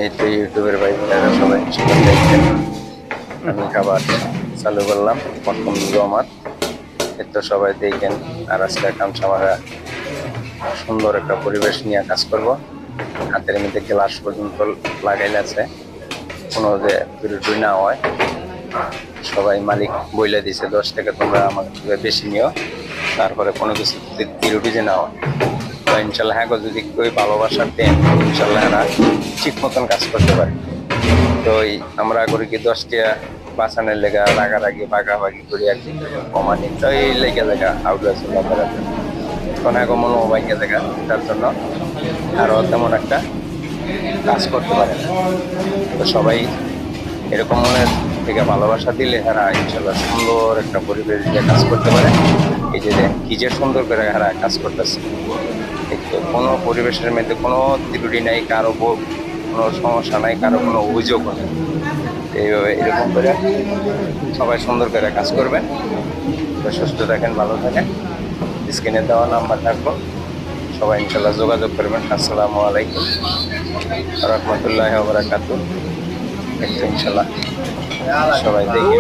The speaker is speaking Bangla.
এই তো ইউটিউবের ভাই বোনেরা সবাই চিকেন দেখছেন। আমি খাবার চালু করলাম, প্রথম ভিডিও আমার। এই তো সবাই দেখেন। আর আজকে কামসামারা সুন্দর একটা পরিবেশ নিয়ে কাজ করব। হাতের মধ্যে গ্লাস পর্যন্ত লাগাইলে আছে, কোনো যে বিরতি না হয়। সবাই মালিক বইলে দিছে 10 টাকা তোমরা আমার থেকে বেশি নিও, তারপরে কোনো কিছু বিরতি যে না হয়। তো ইনশাল্লাহ হ্যাঁ যদি কেউ ভালোবাসা দেন, ইনশাল্লাহ এরা ঠিক মতন কাজ করতে পারে। তো আমরা করি কি 10 টাকা বাঁচানোর লেগা রাগারাগি ভাগাভাগি করি আর কি, কমানি তো এই লেগে জায়গা আউটডোর চলা বেড়াতে তখন এখন মনে বাইকে জায়গা, তার জন্য আরও তেমন একটা কাজ করতে পারে না। তো সবাই এরকম মনের থেকে ভালোবাসা দিলে এরা ইনশাল্লাহ সুন্দর একটা পরিবেশ দিয়ে কাজ করতে পারে। এই যে কি যে সুন্দর করে এরা কাজ করতেছে, কোনো পরিবেশের মধ্যে কোনো ত্রুটি নাই, কারো কোনো সমস্যা নাই, কারো কোনো অভিযোগ নেই। এইভাবে এরকম করে সবাই সুন্দর করে কাজ করবেন। তো সুস্থ থাকেন, ভালো থাকেন। স্ক্রিনে দেওয়া নাম্বার থাকবো, সবাই ইনশাল্লাহ যোগাযোগ করবেন। আসসালামু আলাইকুম রহমতুল্লাহ বারাকাতুহু। ইনশাল্লাহ সবাই দেখি।